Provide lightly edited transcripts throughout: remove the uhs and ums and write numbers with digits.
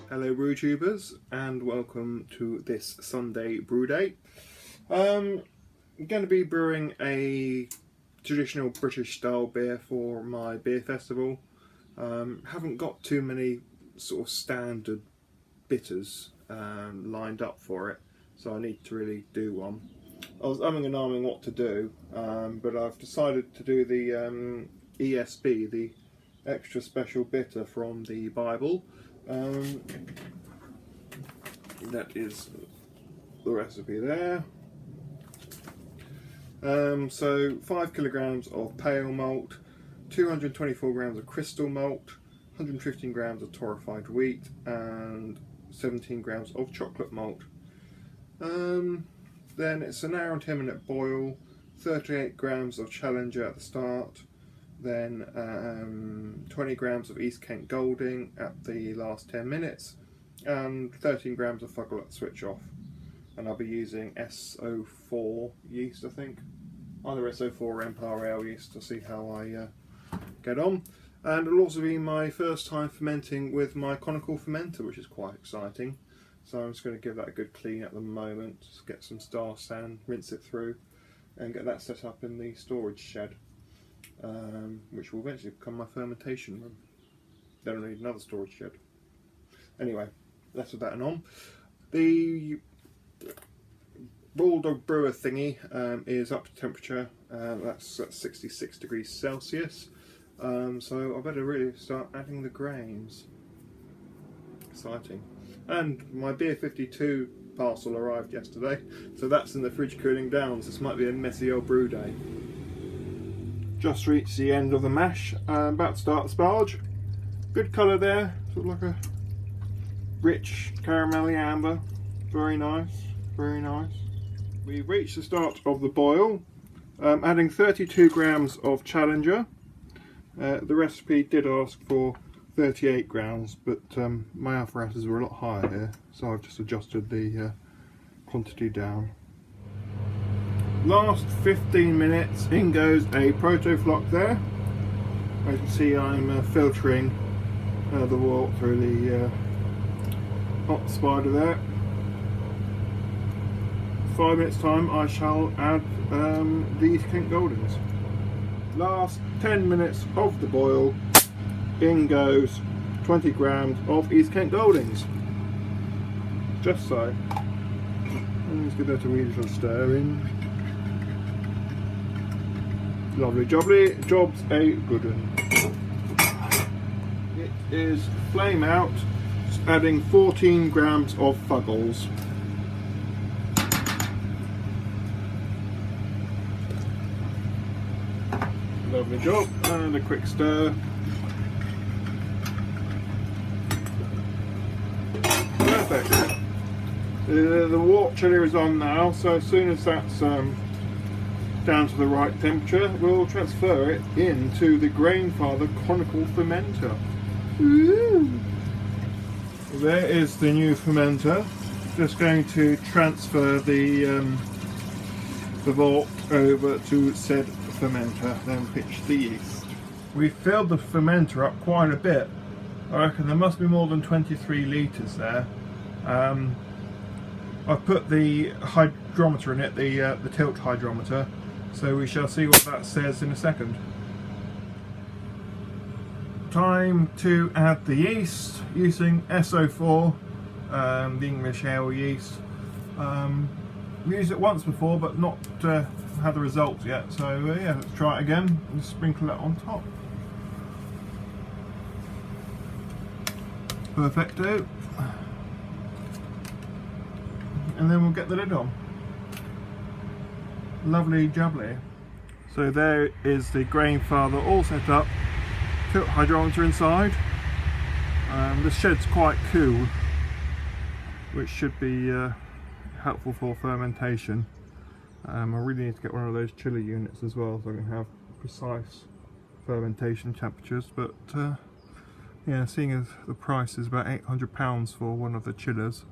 Hello brew tubers and welcome to this Sunday brew day. I'm going to be brewing a traditional British style beer for my beer festival. Haven't got too many sort of standard bitters lined up for it, so I need to really do one. I was umming and ahhing what to do, but I've decided to do the ESB, the extra special bitter from the Bible. That is the recipe there. So 5 kilograms of pale malt, 224 grams of crystal malt, 115 grams of torrefied wheat, and 17 grams of chocolate malt. Then it's an hour and 10 minute boil, 38 grams of Challenger at the start, then 20 grams of East Kent Golding at the last 10 minutes, and 13 grams of Fuggle at the switch off. And I'll be using SO4 yeast, I think, either SO4 or Empire Ale yeast, to see how I get on. And it'll also be my first time fermenting with my Conical fermenter, which is quite exciting. So I'm just going to give that a good clean at the moment, just get some star sand, rinse it through, and get that set up in the storage shed, which will eventually become my fermentation room. Then I'll need another storage shed. Anyway, less of that and on. The Bulldog Brewer thingy is up to temperature, that's at 66 degrees Celsius. So I better really start adding the grains. Exciting. And my Beer 52 parcel arrived yesterday, so that's in the fridge cooling down, so this might be a messy old brew day. Just reached the end of the mash, about to start the sparge. Good colour there, sort of like a rich caramelly amber. Very nice, very nice. We've reached the start of the boil, adding 32 grams of Challenger. The recipe did ask for 38 grams, but my apparatus were a lot higher here, so I've just adjusted the quantity down. Last 15 minutes, in goes a proto flock there. As you can see, I'm filtering the wort through the hot spider there. 5 minutes time I shall add these Kent Goldings. Last 10 minutes of the boil, in goes 20 grams of East Kent Goldings. Just so. Let's give that a wee little stir in. Lovely jubbly, job's a good one. It is flame out, adding 14 grams of Fuggles. Lovely job, and a quick stir. Perfect. The wort chiller is on now, so as soon as that's down to the right temperature, we'll transfer it into the Grainfather Conical fermenter. Ooh. There is the new fermenter. Just going to transfer the wort over to said fermenter, then pitch the yeast. We filled the fermenter up quite a bit. I reckon there must be more than 23 litres there. I've put the hydrometer in it, the tilt hydrometer, so we shall see what that says in a second. Time to add the yeast using SO4, the English ale yeast. We used it once before, but not had the results yet, so yeah, let's try it again and sprinkle it on top. Perfecto. And then we'll get the lid on. Lovely jubbly. So there is the Grainfather all set up, tilt hydrometer inside. The shed's quite cool, which should be helpful for fermentation. I really need to get one of those chiller units as well, so I can have precise fermentation temperatures, but yeah, seeing as the price is about £800 for one of the chillers,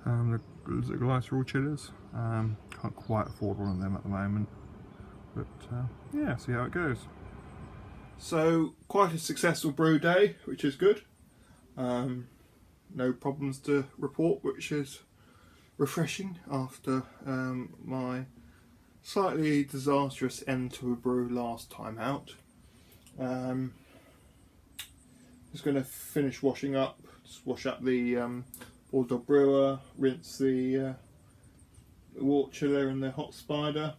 the glycerol chillers, can't quite afford one of them at the moment, but yeah, see how it goes. So quite a successful brew day, which is good. no problems to report, which is refreshing after my slightly disastrous end to a brew last time out. Just going to finish washing up, just wash up the Bulldog brewer, rinse the wort chiller and the hot spider.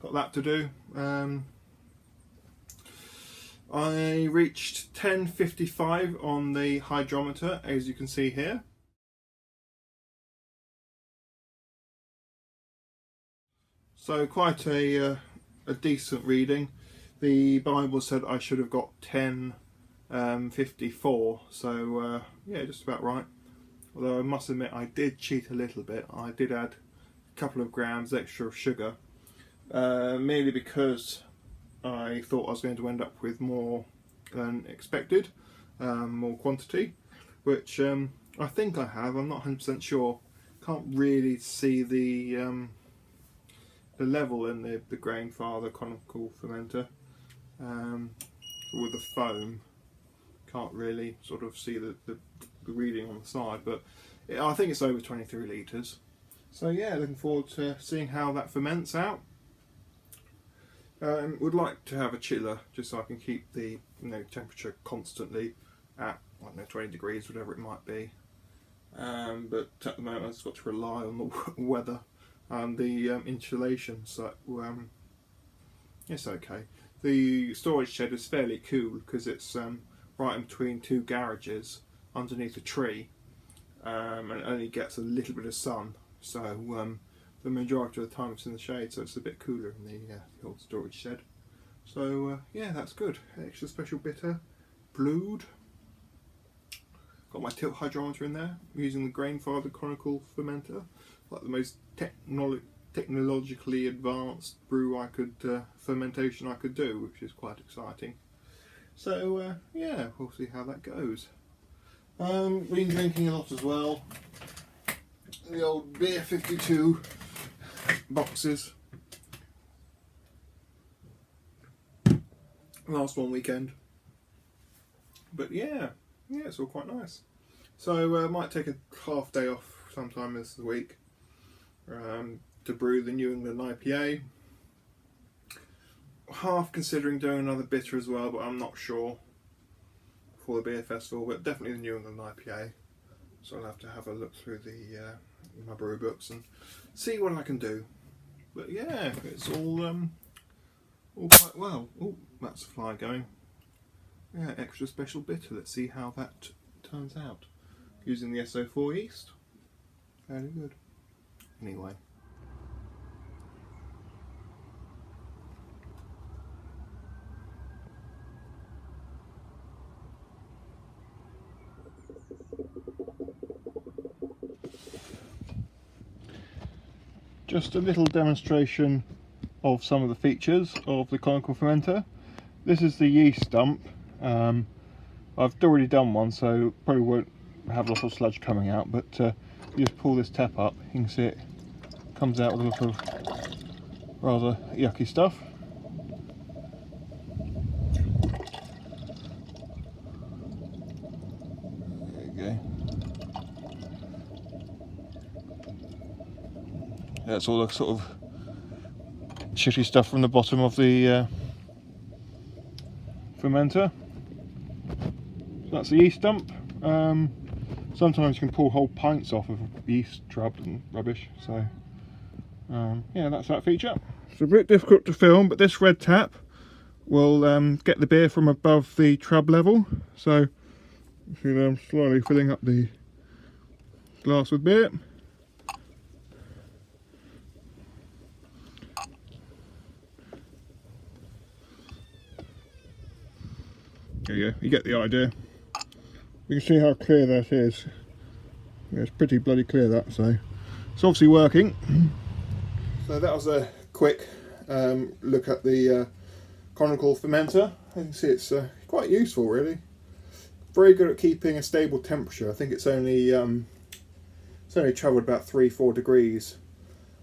Got that to do. I reached 1055 on the hydrometer, as you can see here. So quite a decent reading. The Bible said I should have got 1054, so yeah, just about right. Although I must admit I did cheat a little bit. I did add a couple of grams extra of sugar, merely because I thought I was going to end up with more than expected, more quantity, which I think I have. I'm not 100% sure. Can't really see the level in the Grainfather Conical fermenter with the foam. Can't really sort of see the reading on the side, but I think it's over 23 litres. So yeah, looking forward to seeing how that ferments out. Would like to have a chiller just so I can keep the temperature constantly at, I don't know, 20 degrees, whatever it might be. But at the moment I've just got to rely on the weather and the insulation, so it's okay. The storage shed is fairly cool because it's right in between two garages underneath a tree, and it only gets a little bit of sun, so the majority of the time it's in the shade, so it's a bit cooler in the old storage shed. So yeah, that's good. Extra special bitter, brewed. Got my tilt hydrometer in there. I'm using the Grainfather Conical fermenter, like the most technologically advanced brew fermentation I could do, which is quite exciting. So yeah, we'll see how that goes. Been drinking a lot as well. The old Beer 52 boxes. Last one weekend. But yeah, it's all quite nice. So I might take a half day off sometime this week to brew the New England IPA. Half considering doing another bitter as well, but I'm not sure for the beer festival, but definitely the New England IPA. So I'll have to have a look through my brew books and see what I can do. But yeah, it's all quite well. Oh, that's a fly going. Yeah, extra special bitter. Let's see how that turns out. Using the SO4 yeast. Very good. Anyway. Just a little demonstration of some of the features of the Conical fermenter. This is the yeast dump. I've already done one, so probably won't have lots of sludge coming out, but you just pull this tap up, you can see it comes out with a lot of rather yucky stuff. There you go. That's all the sort of shitty stuff from the bottom of the fermenter. So that's the yeast dump. Sometimes you can pull whole pints off of yeast trub and rubbish, so yeah, that's that feature. It's a bit difficult to film, but this red tap will get the beer from above the trub level. So you see I'm slowly filling up the glass with beer. There you go, you get the idea. You can see how clear that is. Yeah, it's pretty bloody clear, that, so it's obviously working. So that was a quick look at the Conical fermenter. You can see it's quite useful, really. Very good at keeping a stable temperature. I think it's only travelled about 3-4 degrees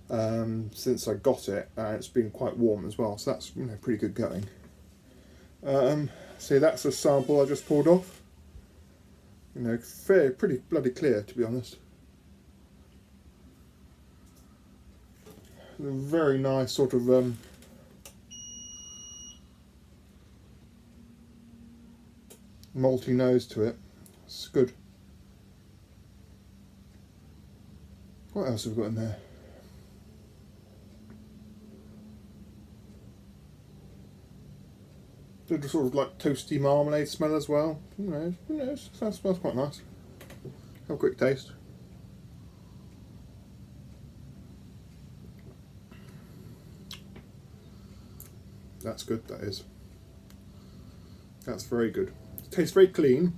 since I got it, and it's been quite warm as well, so that's pretty good going. See, that's a sample I just pulled off. You know, fair, pretty bloody clear, to be honest. A very nice sort of malty nose to it. It's good. What else have we got in there? Little sort of like toasty marmalade smell as well. Who knows? Who knows? That smells quite nice. Have a quick taste. That's good, that is. That's very good. It tastes very clean.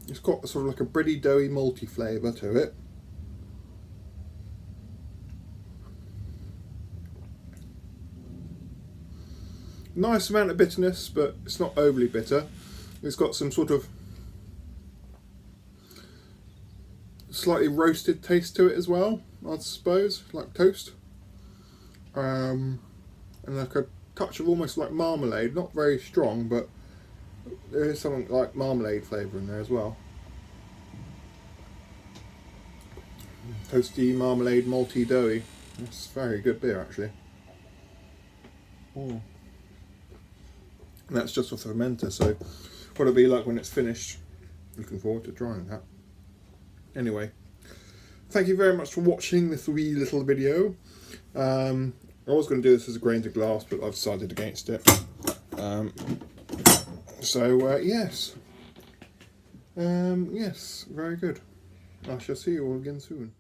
It's got sort of like a bready, doughy, malty flavour to it. Nice amount of bitterness, but it's not overly bitter. It's got some sort of slightly roasted taste to it as well, I suppose, like toast. And like a touch of almost like marmalade, not very strong, but there is something like marmalade flavour in there as well. Toasty, marmalade, malty, doughy. It's very good beer actually. And that's just a fermenter, so what it'll be like when it's finished. Looking forward to trying that. Anyway, thank you very much for watching this wee little video. I was going to do this as a grain to glass, but I've decided against it. Yes. Yes, very good. I shall see you all again soon.